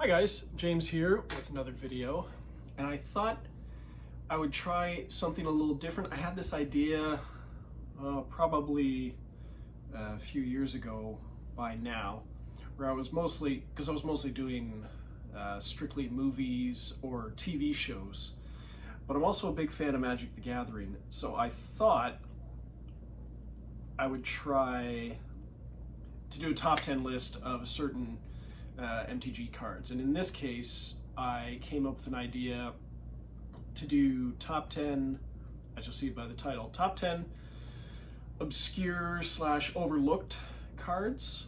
Hi guys, James here with another video, and I thought I would try something a little different. I had this idea probably a few years ago by now, where I was mostly doing strictly movies or TV shows, but I'm also a big fan of Magic the Gathering, so I thought I would try to do a top 10 list of certain MTG cards. And in this case, I came up with an idea to do top 10, as you'll see by the title, top 10 obscure / overlooked cards.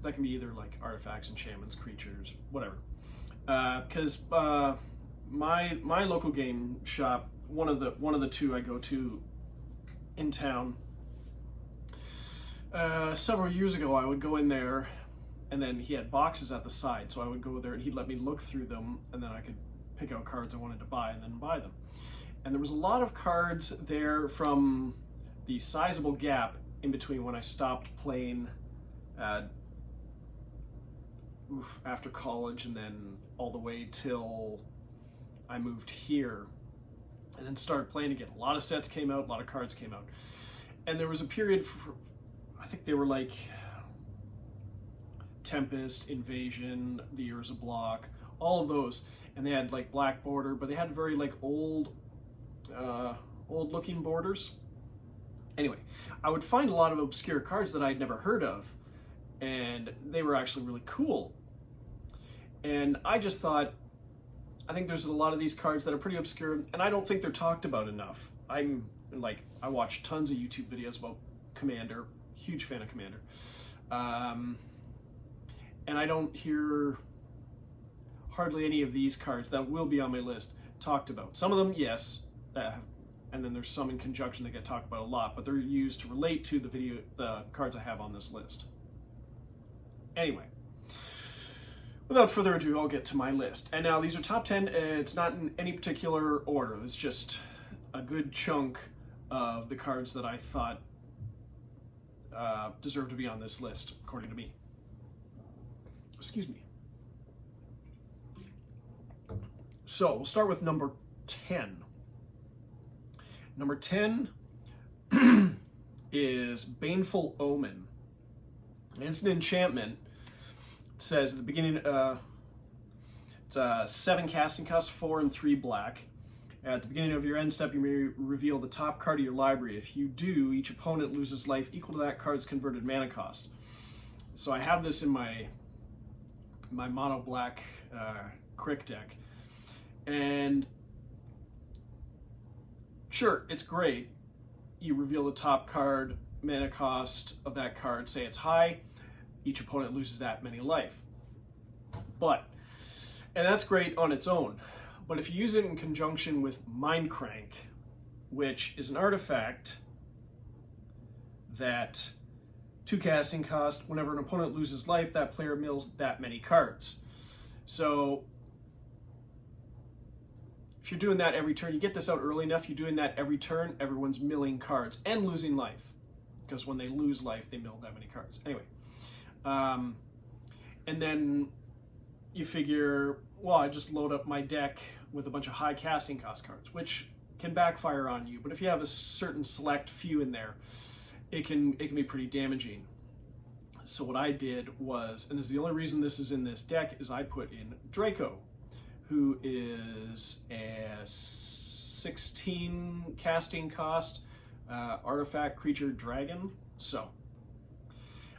That can be either like artifacts, enchantments, creatures, whatever. Because my local game shop, one of the two I go to in town, several years ago, I would go in there, and then he had boxes at the side, so I would go there and he'd let me look through them, and then I could pick out cards I wanted to buy and then buy them. And there was a lot of cards there from the sizable gap in between when I stopped playing after college, and then all the way till I moved here and then started playing again. A lot of sets came out, a lot of cards came out. And there was a period for, I think they were like Tempest, Invasion, The Years of Block, all of those, and they had like black border, but they had very like old looking borders. Anyway, I would find a lot of obscure cards that I'd never heard of, and they were actually really cool. And I just thought, I think there's a lot of these cards that are pretty obscure, and I don't think they're talked about enough. I watch tons of YouTube videos about Commander, huge fan of Commander. And I don't hear hardly any of these cards that will be on my list talked about. Some of them, yes, and then there's some in conjunction that get talked about a lot, but they're used to relate to the cards I have on this list. Anyway, without further ado, I'll get to my list. And now these are top 10. It's not in any particular order. It's just a good chunk of the cards that I thought deserve to be on this list, according to me. Excuse me. So we'll start with number 10. Number 10 is Baneful Omen. And it's an enchantment. It says at the beginning, it's 7 casting cost, 4 and 3 black. At the beginning of your end step, you may reveal the top card of your library. If you do, each opponent loses life equal to that card's converted mana cost. So I have this in my mono black crick deck, and sure, it's great. You reveal the top card mana cost of that card, say it's high, each opponent loses that many life. And that's great on its own. But if you use it in conjunction with Mind Crank, which is an artifact that 2 casting cost, whenever an opponent loses life, that player mills that many cards. So if you're doing that every turn, you get this out early enough, you're doing that every turn, everyone's milling cards and losing life. Because when they lose life, they mill that many cards. Anyway. And then you figure, well, I just load up my deck with a bunch of high casting cost cards, which can backfire on you. But if you have a certain select few in there, it can be pretty damaging. So what I did was, and this is the only reason this is in this deck, is I put in Draco, who is a 16 casting cost artifact creature dragon. So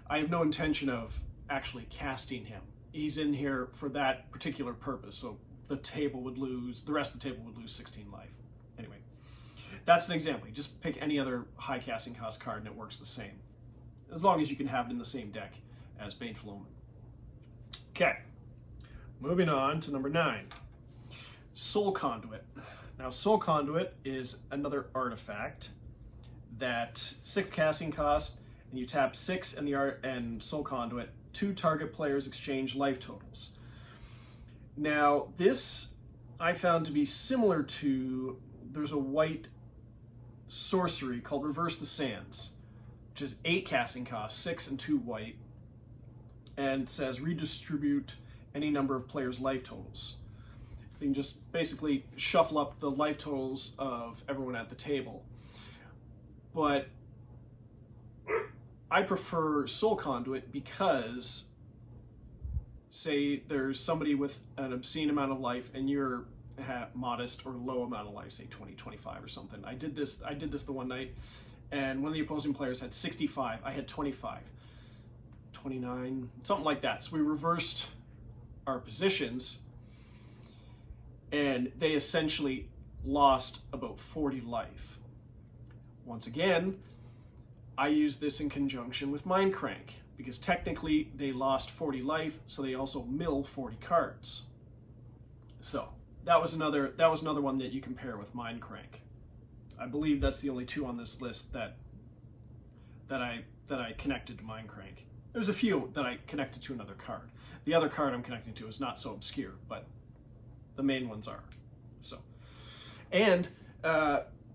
I have no intention of actually casting him. He's in here for that particular purpose. So the rest of the table would lose 16 life. Anyway, that's an example. You just pick any other high casting cost card and it works the same, as long as you can have it in the same deck as Baneful Omen. Okay, moving on to number 9, Soul Conduit. Now, Soul Conduit is another artifact that 6 casting cost, and you tap 6 and Soul Conduit, 2 target players exchange life totals. Now, this I found to be similar to, there's a white sorcery called Reverse the Sands, which is 8 casting cost, 6 and 2 white, and says redistribute any number of players' life totals. You can just basically shuffle up the life totals of everyone at the table. But I prefer Soul Conduit because, say there's somebody with an obscene amount of life and you're modest or low amount of life, say 20, 25 or something. I did this the one night, and one of the opposing players had 65. I had 25, 29, something like that. So we reversed our positions, and they essentially lost about 40 life. Once again, I use this in conjunction with Mindcrank, because technically they lost 40 life, so they also mill 40 cards. So that was another one that you compare with Mindcrank. I believe that's the only two on this list that I connected to Mindcrank. There's a few that I connected to another card. The other card I'm connecting to is not so obscure, but the main ones are. So, and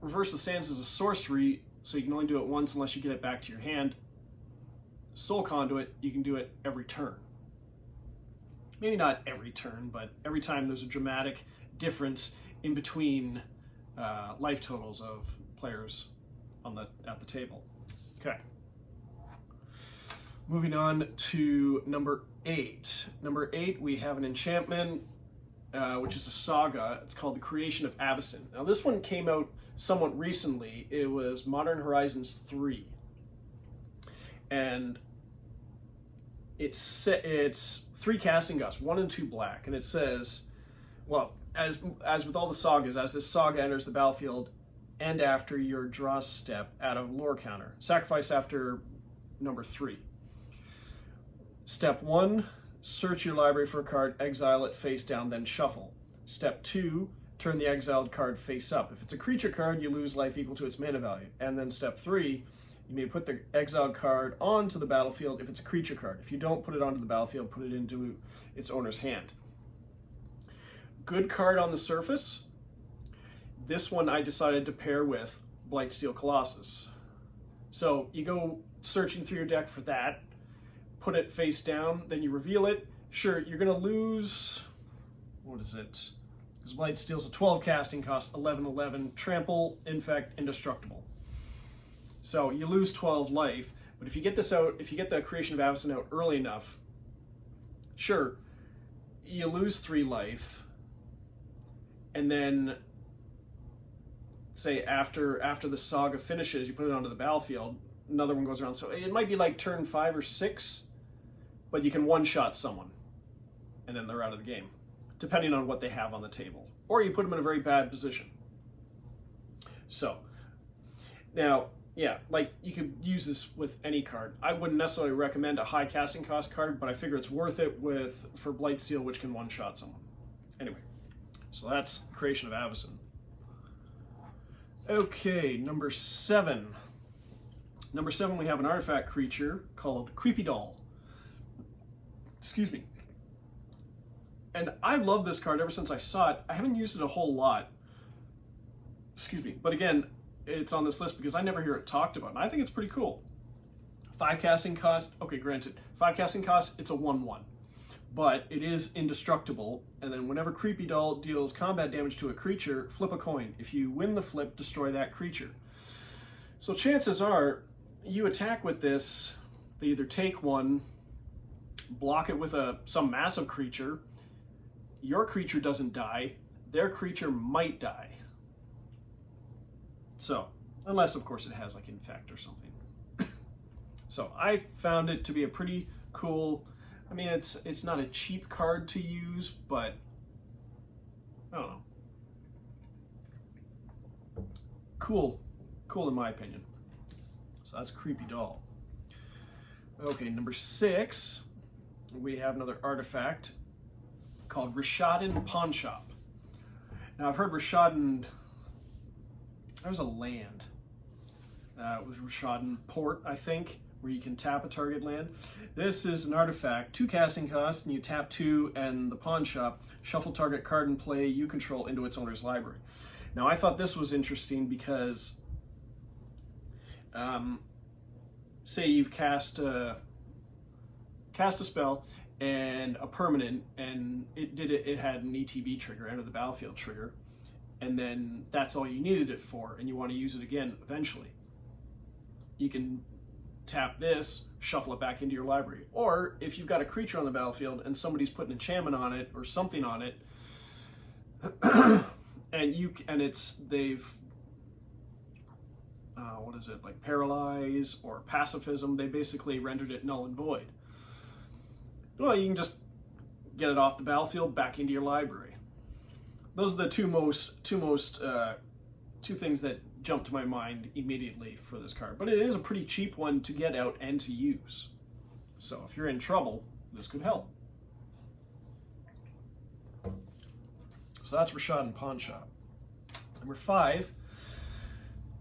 Reverse the Sands is a sorcery, so you can only do it once unless you get it back to your hand. Soul Conduit, you can do it every turn. Maybe not every turn, but every time there's a dramatic difference in between life totals of players at the table. Okay. Moving on to number 8. Number 8, we have an enchantment, which is a saga. It's called the Creation of Avacyn. Now this one came out somewhat recently. It was Modern Horizons 3. And it's 3 casting costs, 1 and 2 black, and it says, well, as with all the sagas, as this saga enters the battlefield and after your draw step, add a lore counter. Sacrifice after number 3. Step 1, search your library for a card, exile it face down, then shuffle. Step 2, turn the exiled card face up. If it's a creature card, you lose life equal to its mana value. And then step 3, you may put the exiled card onto the battlefield if it's a creature card. If you don't put it onto the battlefield, put it into its owner's hand. Good card on the surface. This one I decided to pair with Blightsteel Colossus. So you go searching through your deck for that, put it face down, then you reveal it. Sure, you're going to lose, what is it? Because Blightsteel's a 12 casting cost, 11/11, trample, infect, indestructible. So you lose 12 life, but if you get this out, if you get the Creation of Avacyn out early enough, sure, you lose 3 life, and then say after the saga finishes, you put it onto the battlefield, another one goes around. So it might be like turn 5 or 6, but you can one-shot someone, and then they're out of the game, depending on what they have on the table. Or you put them in a very bad position. So, now, yeah, like you could use this with any card. I wouldn't necessarily recommend a high casting cost card, but I figure it's worth it for Blightsteel, which can one-shot someone. Anyway, so that's Creation of Avacyn. Okay, number 7. Number 7, we have an artifact creature called Creepy Doll. Excuse me. And I've loved this card ever since I saw it. I haven't used it a whole lot. Excuse me. But again, it's on this list because I never hear it talked about. And I think it's pretty cool. 5 casting cost. Okay, granted. 5 casting cost, it's a 1/1. But it is indestructible. And then whenever Creepy Doll deals combat damage to a creature, flip a coin. If you win the flip, destroy that creature. So chances are, you attack with this, they either take one, block it with some massive creature, your creature doesn't die, their creature might die. So, unless of course it has like infect or something. So I found it to be a pretty cool, I mean it's not a cheap card to use, but I don't know. Cool in my opinion. So that's Creepy Doll. Okay, number 6, we have another artifact called Rishadan Pawnshop. Now I've heard Rishadan, there's a land with Rishadan Port, I think, where you can tap a target land. This is an artifact, 2 casting cost, and you tap 2 and the pawn shop, shuffle target card in play you control into its owner's library. Now I thought this was interesting because say you've cast a spell and a permanent, and it had an ETB trigger, enter the battlefield trigger, and then that's all you needed it for, and you want to use it again eventually. You can tap this, shuffle it back into your library. Or if you've got a creature on the battlefield and somebody's put an enchantment on it or something on it, they've what is it, like paralyze or pacifism, they basically rendered it null and void. Well, you can just get it off the battlefield back into your library. Those are the two things that jump to my mind immediately for this card, but it is a pretty cheap one to get out and to use. So if you're in trouble, this could help. So that's Rishadan Pawnshop. Number 5,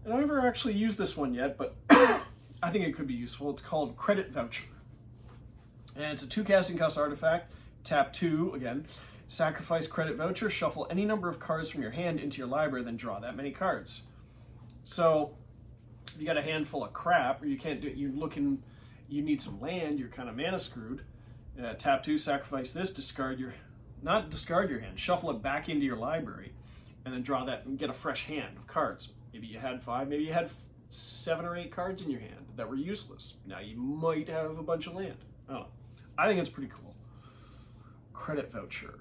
and I've never actually used this one yet, but I think it could be useful. It's called Credit Voucher. And it's a 2 casting cost artifact. Tap 2, again. Sacrifice Credit Voucher, shuffle any number of cards from your hand into your library, then draw that many cards. So if you got a handful of crap, or you can't do it, you need some land, you're kind of mana screwed. Tap 2, sacrifice this, not discard your hand, shuffle it back into your library, and then draw that and get a fresh hand of cards. Maybe you had 5, maybe you had 7 or 8 cards in your hand that were useless. Now you might have a bunch of land. I don't know. I think it's pretty cool. Credit Voucher.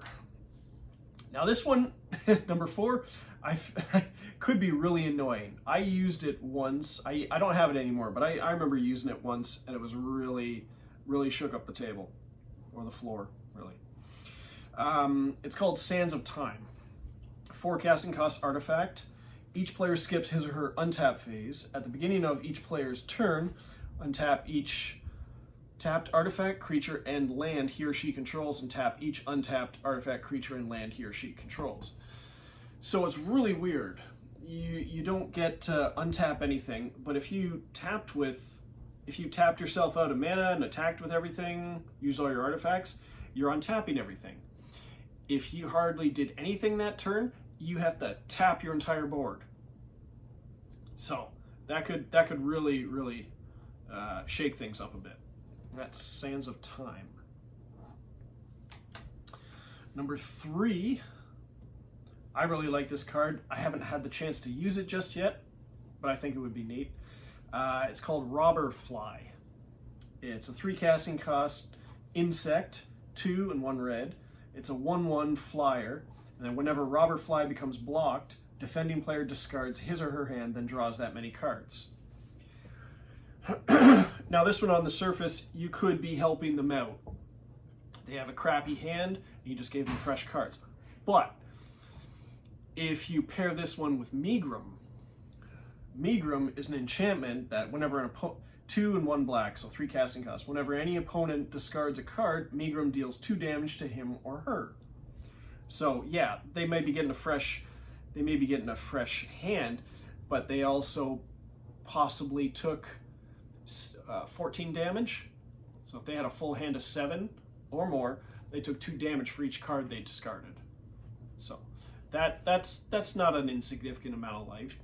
Now this one, number 4, I could be really annoying. I used it once. I don't have it anymore, but I remember using it once, and it was really, really shook up the table, or the floor, really. It's called Sands of Time. 4 casting cost artifact. Each player skips his or her untap phase. At the beginning of each player's turn, untap each tapped artifact, creature, and land he or she controls, and tap each untapped artifact, creature, and land he or she controls. So it's really weird. You don't get to untap anything, but if you tapped yourself out of mana and attacked with everything, used all your artifacts, you're untapping everything. If you hardly did anything that turn, you have to tap your entire board. So that could really, really shake things up a bit. That's Sands of Time. Number 3, I really like this card. I haven't had the chance to use it just yet, but I think it would be neat. It's called Robber Fly. It's a 3 casting cost insect, 2 and 1 red. It's a 1/1 flyer, and then whenever Robber Fly becomes blocked, defending player discards his or her hand, then draws that many cards. Now this one on the surface, you could be helping them out. They have a crappy hand, and you just gave them fresh cards. But if you pair this one with Megrim is an enchantment that whenever an 2 and 1 black, so 3 casting costs. Whenever any opponent discards a card, Megrim deals 2 damage to him or her. So yeah, they may be getting a fresh hand, but they also possibly took 14 damage. So if they had a full hand of 7 or more, they took 2 damage for each card they discarded. So that's not an insignificant amount of life,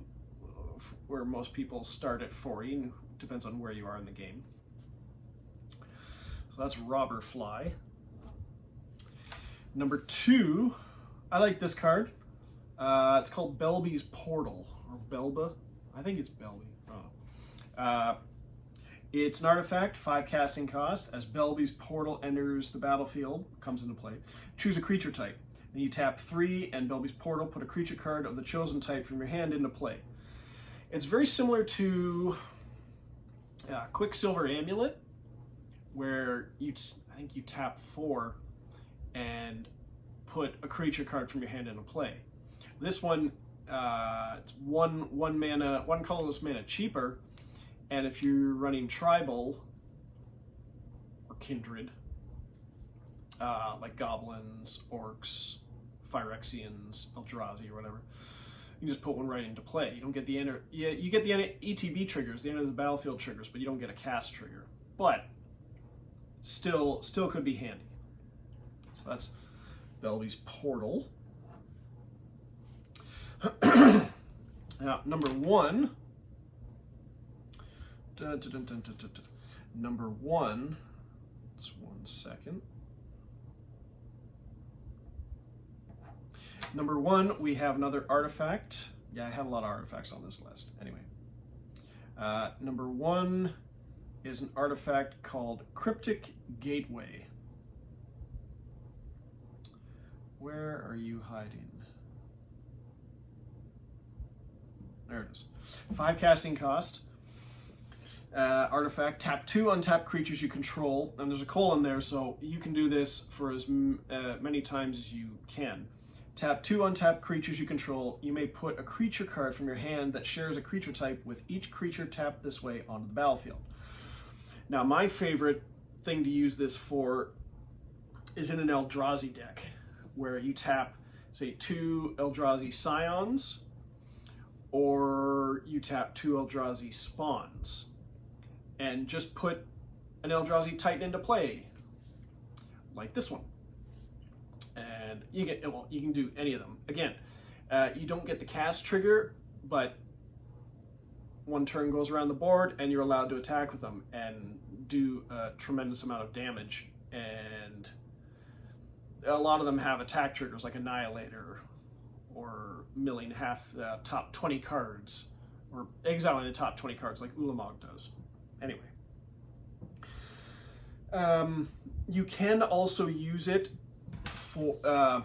where most people start at 40, and depends on where you are in the game. So that's Robber Fly. Number 2, I like this card. It's called Belbe's Portal, or Belbe. I think it's Belbe. Oh. It's an artifact, 5 casting cost. As Belbe's Portal enters the battlefield, comes into play, choose a creature type. Then you tap 3, and Belbe's Portal, put a creature card of the chosen type from your hand into play. It's very similar to Quicksilver Amulet, where I think you tap 4 and put a creature card from your hand into play. This one, it's one colorless mana cheaper, and if you're running tribal or kindred, like goblins, orcs, Phyrexians, Eldrazi, or whatever, you just put one right into play. You don't get you get the ETB triggers, the end of the battlefield triggers, but you don't get a cast trigger. But still could be handy. So that's Belbe's Portal. Now, number 1. Number 1. Just one second. Number 1, we have another artifact. Yeah, I had a lot of artifacts on this list. Anyway, number 1 is an artifact called Cryptic Gateway. Where are you hiding? There it is. 5 casting cost. Artifact, tap 2 untapped creatures you control, and there's a colon there, so you can do this for as many times as you can. Tap 2 untapped creatures you control. You may put a creature card from your hand that shares a creature type with each creature tapped this way onto the battlefield. Now, my favorite thing to use this for is in an Eldrazi deck, where you tap, say, 2 Eldrazi Scions, or you tap 2 Eldrazi Spawns, and just put an Eldrazi Titan into play, like this one. And you get, well, you can do any of them. Again, you don't get the cast trigger, but 1 turn goes around the board, and you're allowed to attack with them and do a tremendous amount of damage. And a lot of them have attack triggers like Annihilator, or milling half top 20 cards, or exiling the top 20 cards like Ulamog does. Anyway, you can also use it for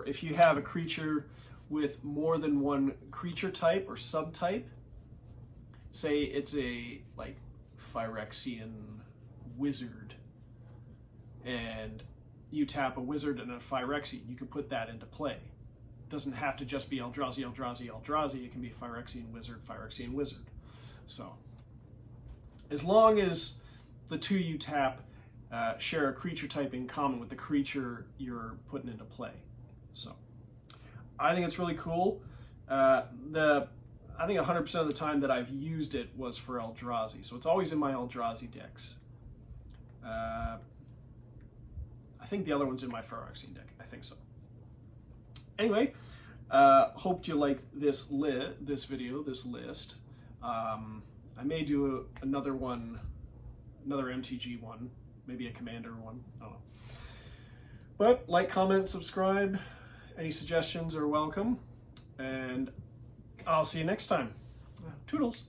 if you have a creature with more than 1 creature type or subtype. Say it's a like Phyrexian wizard, and you tap a wizard and a Phyrexian, you can put that into play. It doesn't have to just be Eldrazi, Eldrazi, Eldrazi. It can be Phyrexian wizard, Phyrexian wizard. So, as long as the 2 you tap share a creature type in common with the creature you're putting into play. So, I think it's really cool. I think 100% of the time that I've used it was for Eldrazi, so it's always in my Eldrazi decks. I think the other one's in my Phyrexian deck. I think so. Anyway, hoped you liked this video, this list. I may do another one, another MTG one, maybe a Commander one, I don't know. But like, comment, subscribe. Any suggestions are welcome. And I'll see you next time. Toodles.